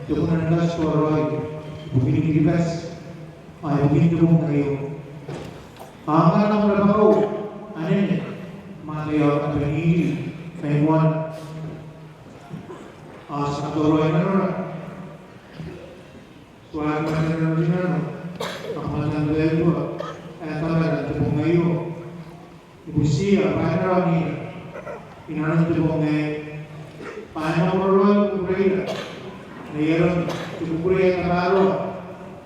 Tukunan ka Soroy, bukini Kiribas, ay bukini mo kayo. Ang ng trabaho, anin, mga at panili, kaimuan, sa Soroy na rin. Suwag pa na rin rin, kapalan na rin po, at talaga ito po ngayon. Ibusiya, paano rin, inanon ito po ngayon, paano mo rin kung rin, mayroon, tukukurin na lalo,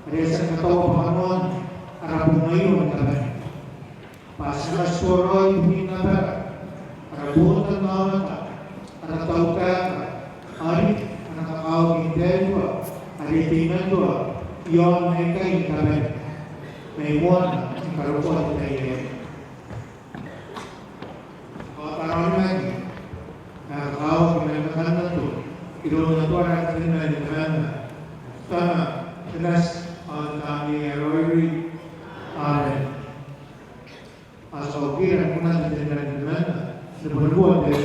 kaya sa katawa Panginoon, arapong ngayon, talaga. Pasal Soroy, buhin na ba, arabutan na mata, aratau ka, ari, anakakawag intelwa, aritingan doa, yon ay kain kami, may muan, ang karupuan tayo. Katarang lagi, nakakawag pinagkakan na ito, ilo na ito ang ating naman, tama, tenas, ang aming Roy Amen. Asal kira kuna dengan mana sebuah dari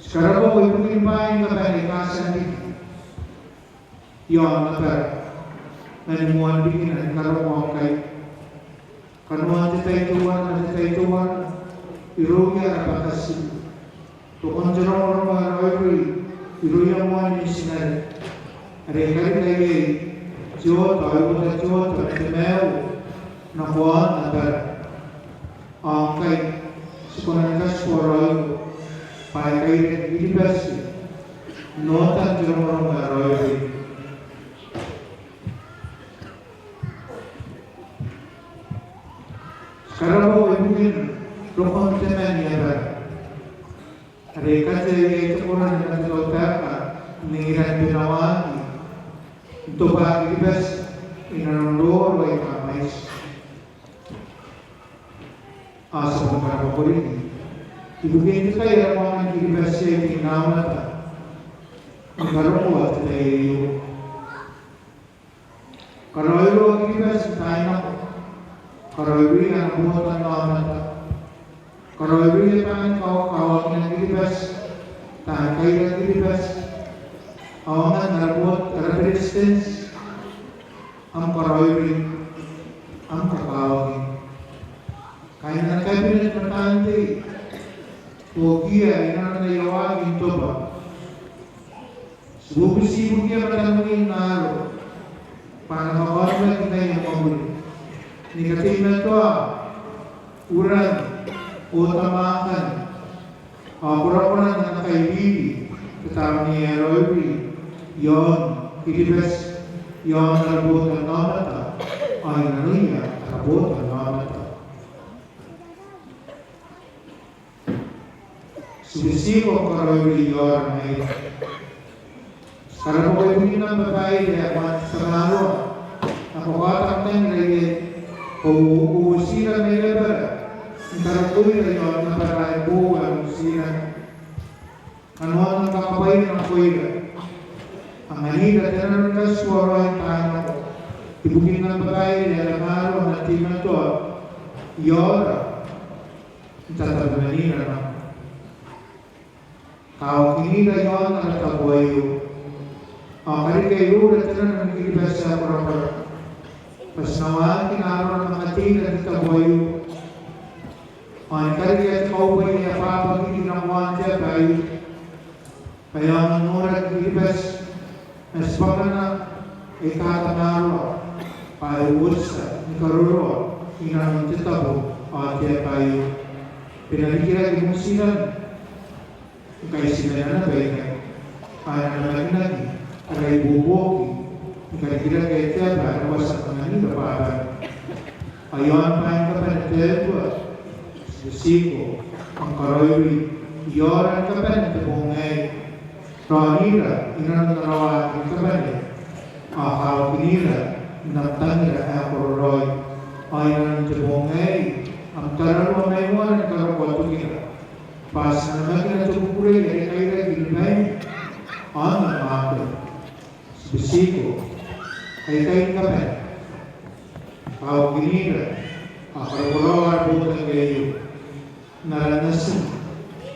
sekarang ko yung ipain na palikasan dito. Yon na per nanimuan bikin karuang kay kanuan tituan iruya rapatasi tukon jerong orang roy iruya muan ni sinar are kali lagi jo tahu temeu na kuan na per kay sekolah Soroy pakai universiti nota jerong orang roy sekarang mau mungkin lokon teman ya ber mereka jadi orang yang terletak mengiran binawati untuk bagi bes inarondor wa ikamais asa beberapa ini ibu kita ya orang yang bes yang namanya kalau buat itu kalau itu bes tanya kalau ibu yang buat nama, kalau ibu yang kau yang dibas, tak kaya yang dibas, awangan terbuat resistance, kalau ibu, kau kaya yang kabinet bertanti, tukia yang ada yawa itu bah, sebuah sibuk dia bertanggung naro, para makakonven kita yang mabuli. Negatif na ito uran, utamakan, pura-pura na nakaibili, katawag ni Roy, yon, ilibes, yon narabutan namata, ay nanuya, narabutan namata. Subisipo ka Roy, yon, ay karena mau ibu kita berbaik ya, sama Allah. Aku katakan lagi, usiran mereka, antara kuih dari orang berbaik bukan usiran. Anuan kapai na kuih, angani datang mereka suara yang tanah. Ibu kita berbaik ya, sama Allah nanti nanti, yora, tetap menina. Kau kini dah yon atau kuih. Kali kayo datang ng Pilipinas sa Purapura. Pasnawan, kinaroon ng mga tina at kaboyo. Kali kayo kau ba niya papagiging ng wanja kayo. Kaya ang nura ng Pilipinas, nasbakan na ikatamaro, paiusa, ikaruro, inanong titabo, at kayo. Pinalikira yung sinan, kayo sinayan na kayo. Kaya naman lagi. Ada ibu boki, kira-kira kayak siapa? Ada wasakan ini berapa? Ayuan paling kepada terbuat, sisiko, angkaroi, yoran kepada tebongai, rohira, inan terawat kepada, ahal kinira, natangga akoroi, ayuan tebongai, antara rumai wan antara waktu kita, pas nama kita cukup dari kira gini anak makan. Bisiko, kay kape, kau kinira, akarulawan bukan kayo, naranasan,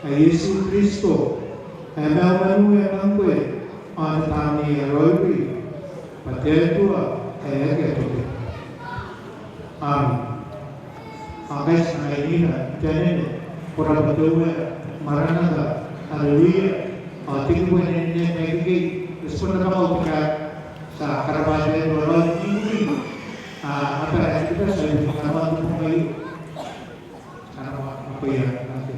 ay Yesu Kristo, ay mawanu ang kwe, ang tani aroy, patetua, ay agatoke. Amin. Angkay sa ngayon, tiyanin, pura patuwa, maranata, haleluya, ating buwan ninyo nagigay, respon na ako sa karabatan walang hindi. Apa kita sudah mengalami kembali karena apa yang nanti.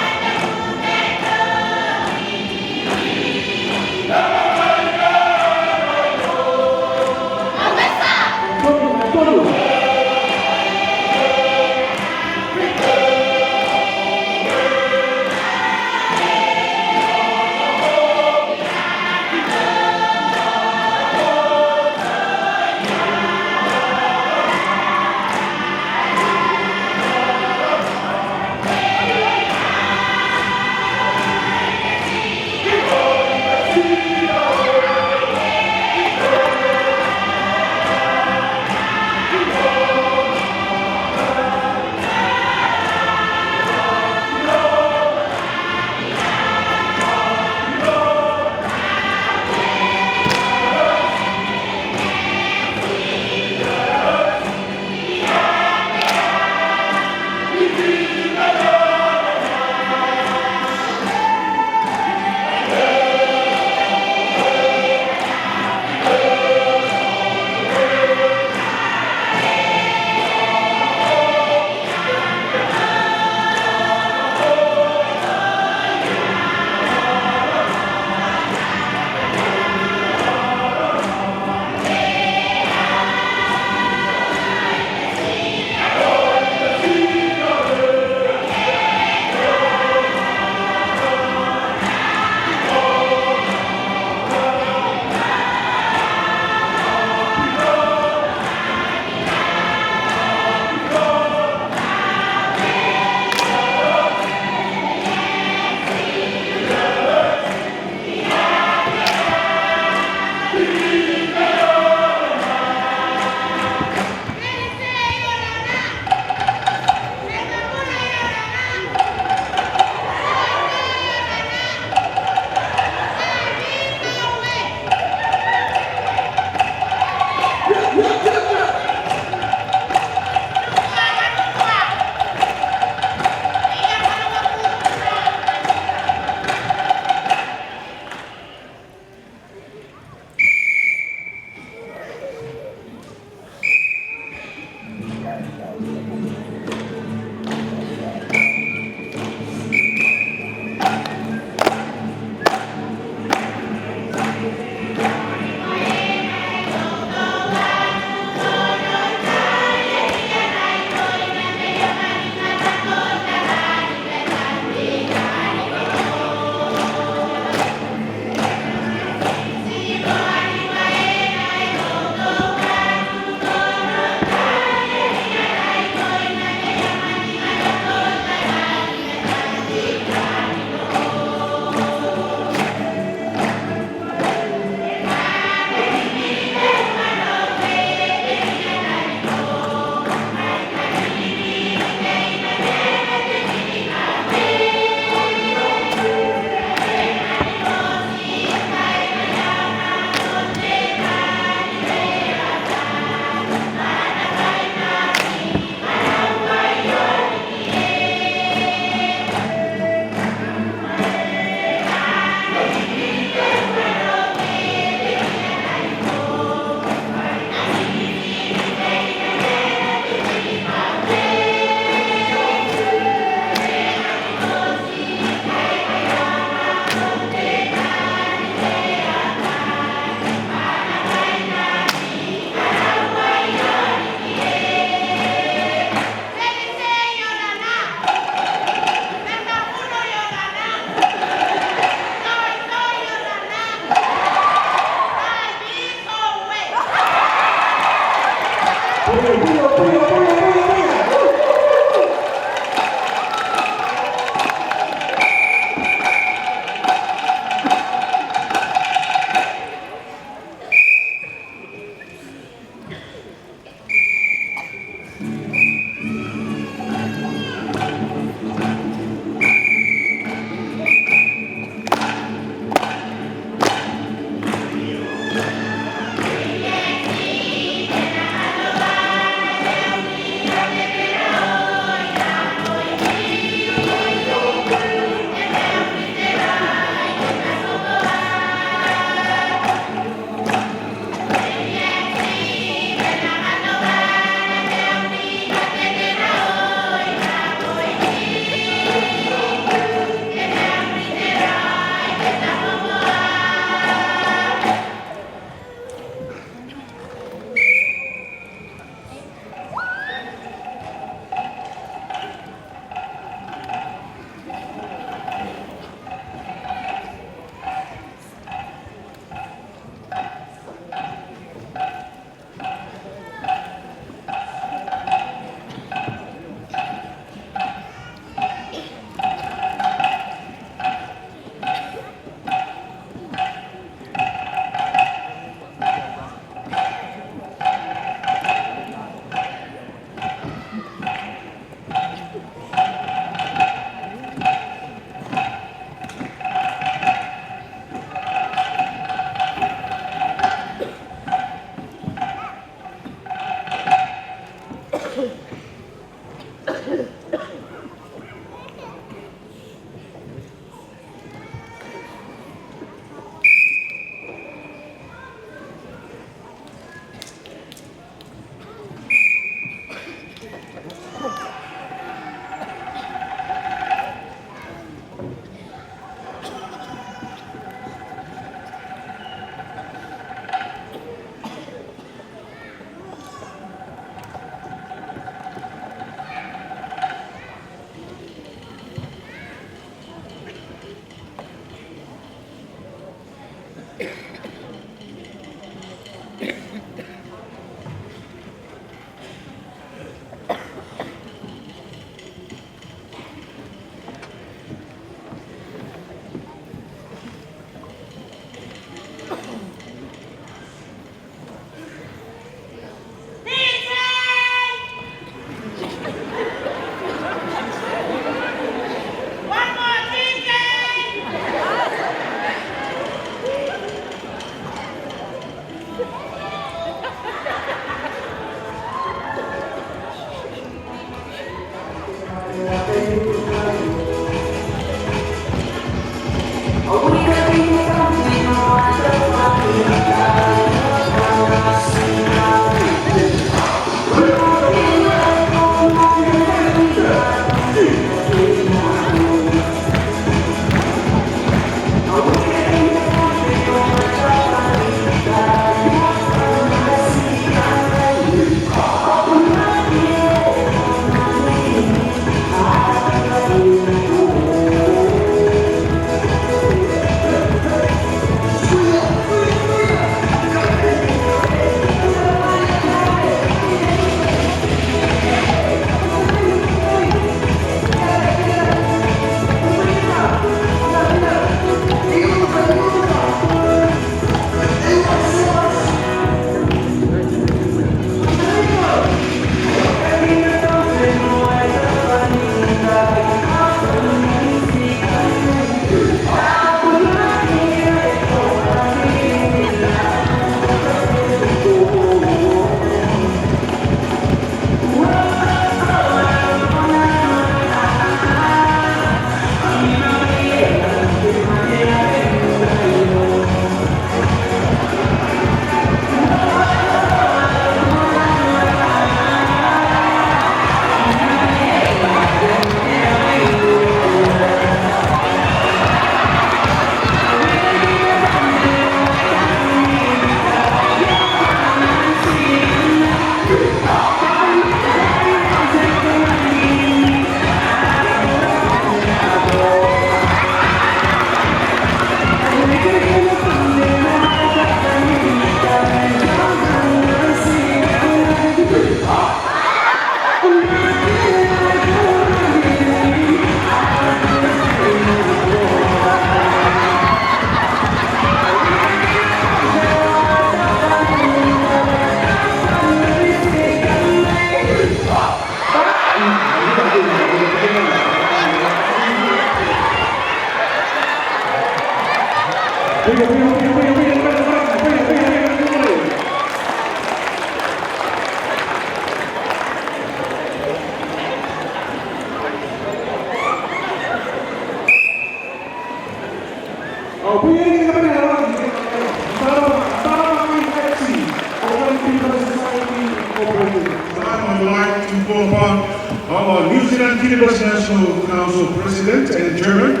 call upon our New Zealand Kiribati National Council President and Chairman,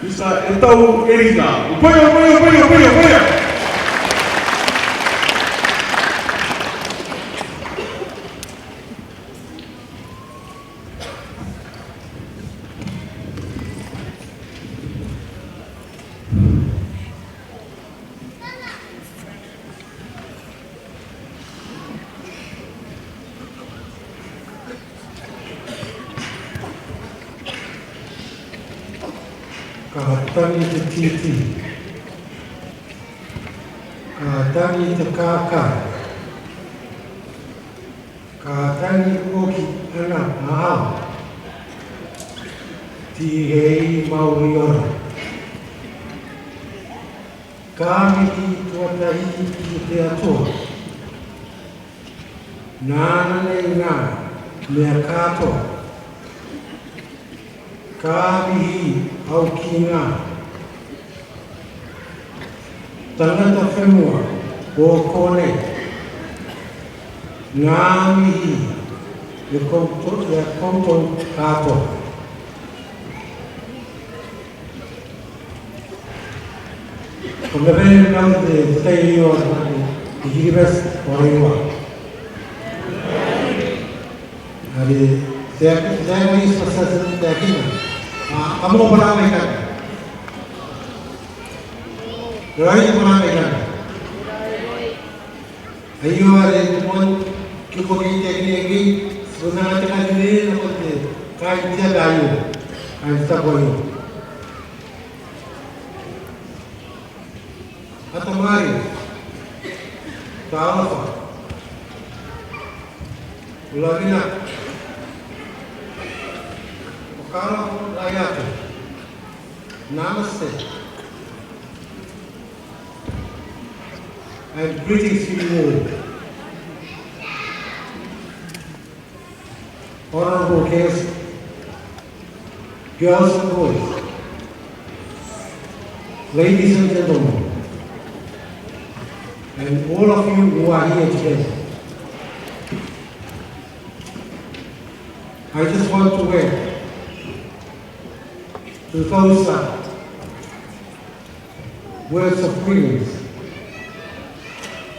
Mr. Etau Erika. Upoya. Kahatani te titi, kahatani te kāka, kahatani oki ana maha, ti hei mauri ora. Kāmiki tuatahi ki te atoa, nāna nei ngā mea kātoa, kāmihi au ki ngā tangata whenua o kone ngā mihi e koutou kātoa. Ko me vene nau te tei o te hiribes o reiwa. Ari te anga isa sa te akina. Kamu pernah megang? Roy pernah megang? Ayo ada teman cukup kita ini sebenarnya tengah ini nampak kain dia layu, kain tak boleh. Atau mari, tahu apa? Ulangi nak. Kalau rakyat, namaste, and greetings to you all. Honorable guests, girls and boys, ladies and gentlemen, and all of you who are here today. I just want to welcome to those words of greetings,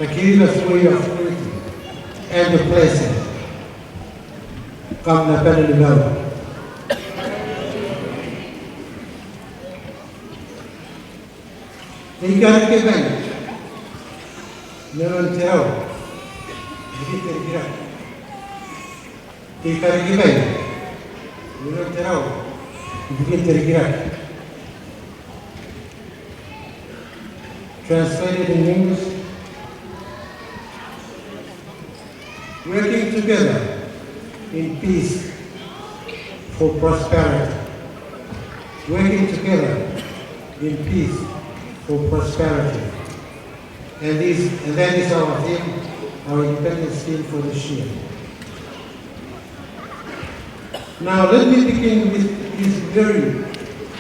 the Kiribati way of greeting, and the blessing. Come na pele legal. Tinggal ke ben, naman tayo, hindi terkira. Tinggal ke ben, naman tayo. Translated in English, working together in peace for prosperity. Working together in peace for prosperity. And that is our theme, our independence theme for this year. Now let me begin with these very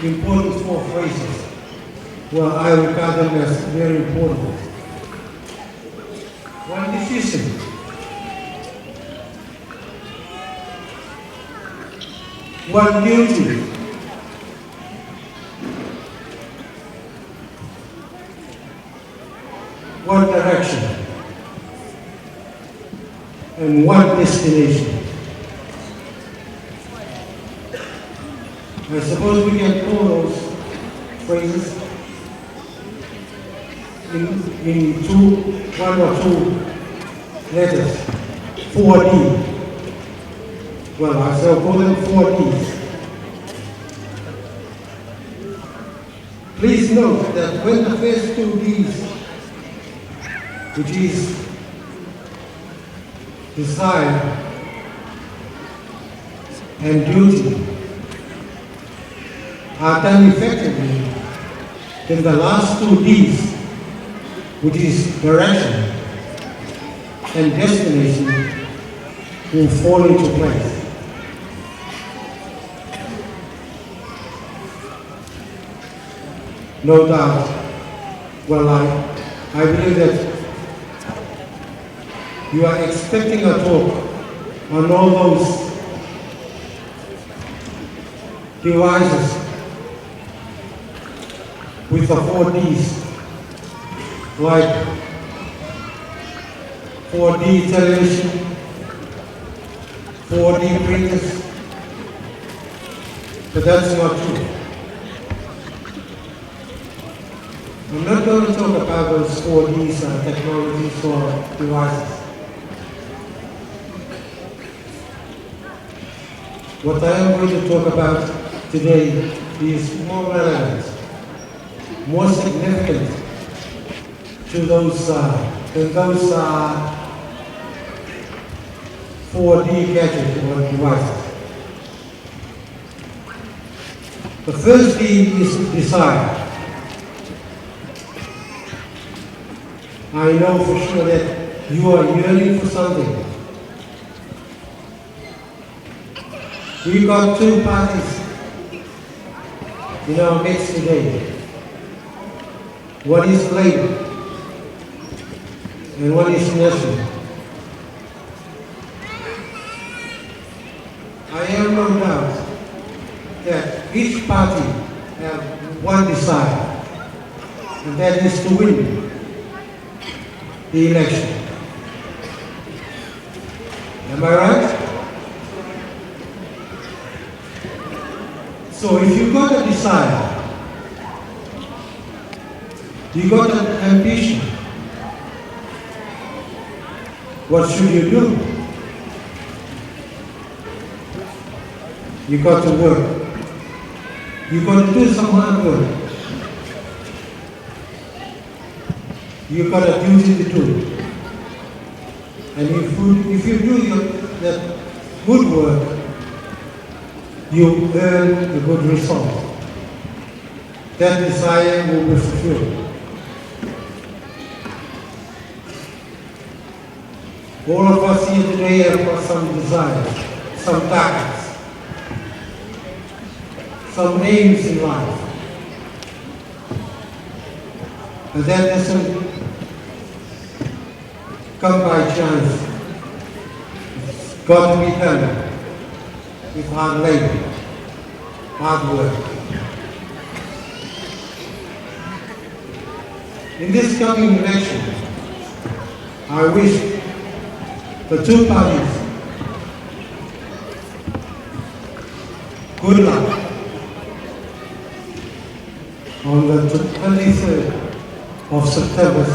important four phrases. Well, I regard them as very important. One decision. One duty. One direction. And one destination. I suppose we can call those phrases in one or two letters. 4D. Well, I shall call them 4Ds. Please note that when the first two Ds, which is desire and duty, are done effectively, then the last two Ds, which is direction and destination, will fall into place. No doubt. Well, I believe that you are expecting a talk on all those devices with the 4Ds, like 4D television, 4D printers, but that's not true. I'm not going to talk about those 4Ds technologies or devices. What I am going to talk about today is more relevant, more significant to those than those 4D gadgets or devices. The first D is desire. I know for sure that you are yearning for something. We've got two parties in our midst today. One is Labour and one is National. I have no doubt that each party has one desire, and that is to win the election. Am I right? So if you've got a desire, you've got an ambition, what should you do? You've got to work. You've got to do some hard work. You've got a duty to do. And if you do that good work, you earn a good result. That desire will be fulfilled. All of us here today have got some desires, some targets, some aims in life. But that doesn't come by chance. It's got to be done with hard labor, hard work. In this coming election, I wish the two parties good luck on the 23rd of September's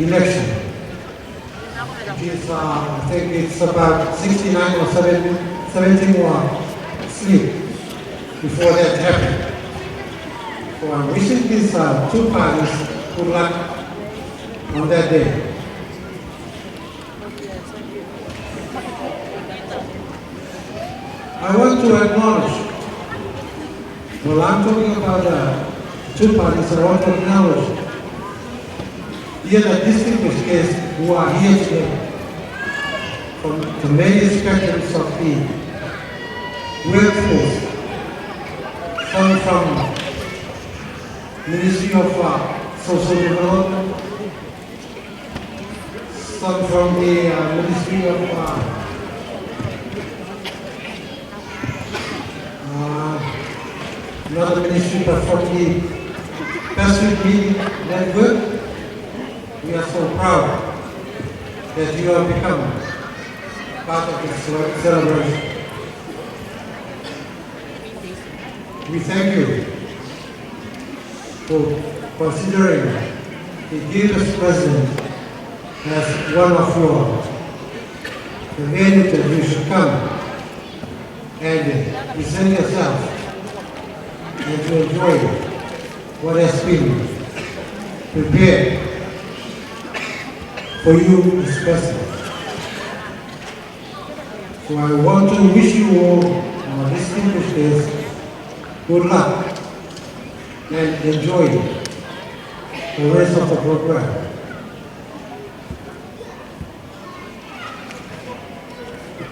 election. I think it's about 69 or 70 more sleep before that happened. So I'm wishing these two parties good luck on that day. I want to acknowledge, well, I'm talking about two parties, I want to acknowledge the other distinguished guests who are here today from the many spectrums of the workforce, some from Ministry of Social Development, some from the Ministry of another ministry, but from the Pacific Media Network. We are so proud that you have become part of this celebration. We thank you for considering the dearest president as one of your convenient that you should come and present yourself and to enjoy what has been prepared for you especially. So I want to wish you all, our distinguished guests, good luck and enjoy the rest of the program.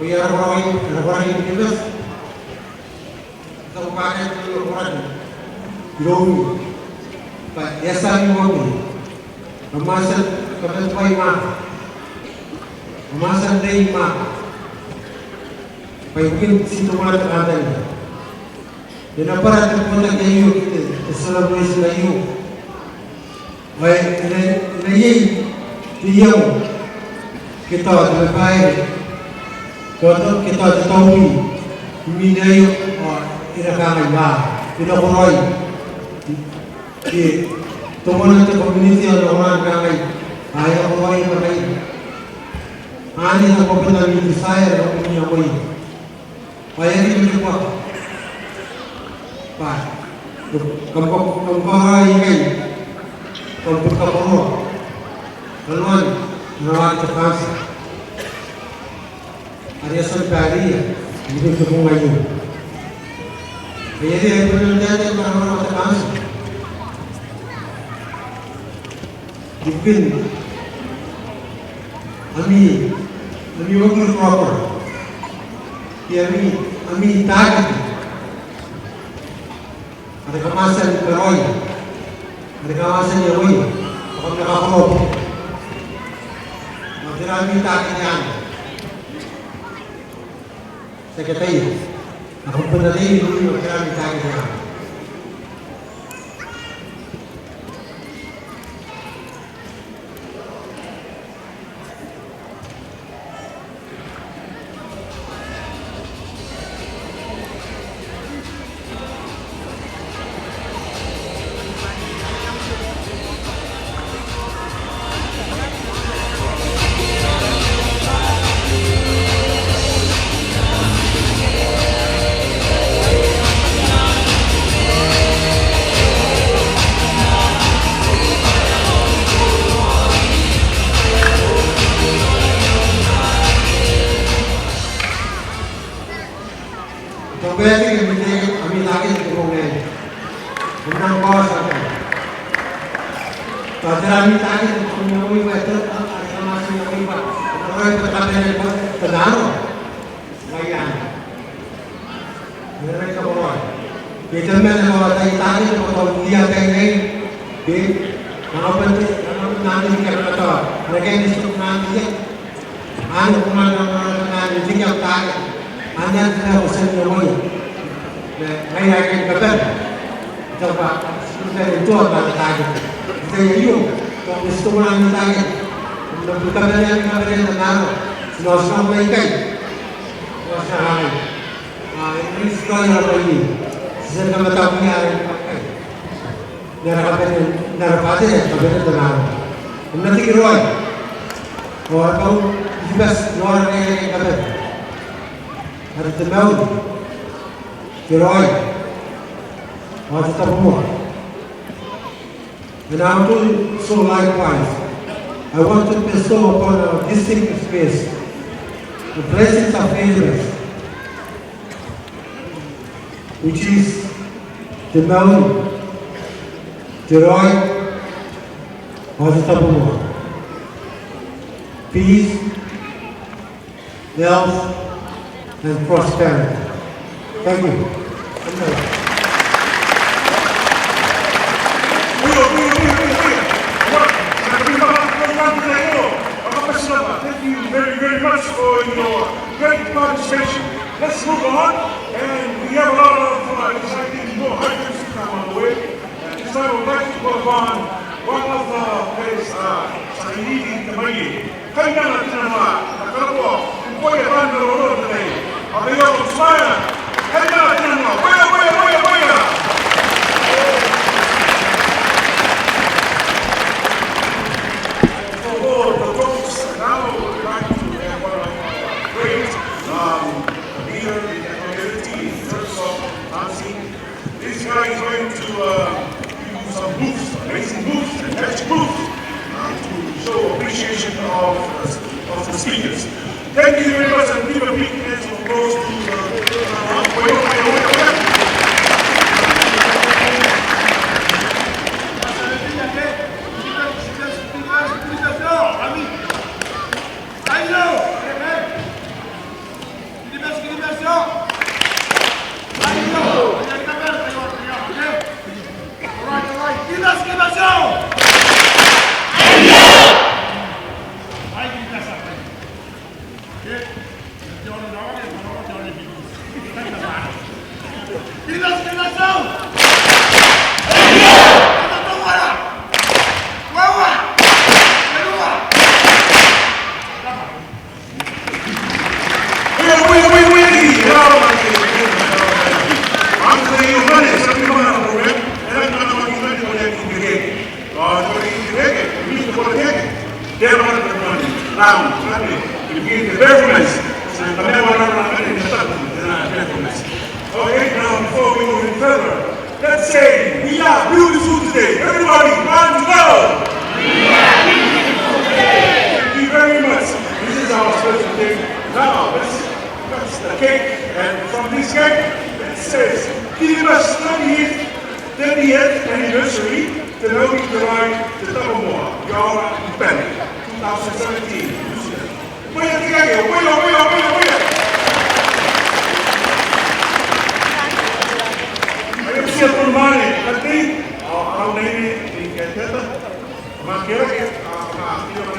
We are running in this. The market will run. Grow. But yes, I'm working. A master. Kementerian Mak, Pemasan dari Mak, baik mungkin situ mana ada. Ina para te puta ke yu te celebration la yu. Ai ina ye ti yu kita te pai. Kita te tahu mi ne yu ina ka mai ba. Ina ko roi. Ki tomon te community orang ka mai. Ai ko roi ka mai. Ani na ko pina mi desire ko ni ko. Ai ni mi ko. Pak, kampung ini, kampung kapur, kaluan, nawan cekas, ada sempari, ini kampung ayu. Jadi yang berjalan nawan cekas, mungkin, kami waktu proper, kami target. Ada kemasan beroi, ada kemasan beroi, orang nakapulog. Matirami takin yan. Sekretary, ako panalay yung matirami takin yan. Pwede kami lagi berhubungan dengan bos apa. Tadi kami lagi berhubungan itu ada masih lagi pak. Orang berkata tenang, layan. Mereka berbuat. Kita mana tadi kalau dia tengah di apa nanti kita kata mereka ini sudah nanti. Anu nanti dia tadi. Anda tidak usah nyamai. Saya akan kata, coba sudah itu apa tadi? Saya itu, kalau istimewa tadi, bukan yang kemarin tenang, sudah mereka, sudah ini sekolah apa ini? Saya kata punya pakai. Darapati ya, tapi tenang. Nanti kiroy, orang tahu jelas luar yang kata. Ada tempat, kirai, ada tamu. And I want to so likewise, I want to bestow upon our distinct space the blessings of favors, which is the mountain, kirai, ada tamu. Peace, health, and prosperity. Thank you. Thank you very, very much for your great participation. Let's move on, and we have a lot of exciting more items to come on the way. This time I would like to call upon one of the players, Saini Kamayi. Kaya na tinama, nakarapo, kung po yung rando today. Ayo, smile. Kaya na tinama, waya. For the folks, now we'd like to have one of our great leader in the community in terms of dancing. This guy is going to use some moves, amazing moves, and magic moves to show appreciation of the speakers. Thank you very much, and give a big hand of applause to Jangan Okay, now before we move any further, let's say we are beautiful today. Everybody, round to go! Thank you very much. This is our special day. Now, let's cut the cake, and from this cake, it says, Kirimas 30th anniversary, the Nogi July, the Tabamua, Yara Panic, 2017. Wait. Sia formale, a te, a un di Chiantetta, ma che era che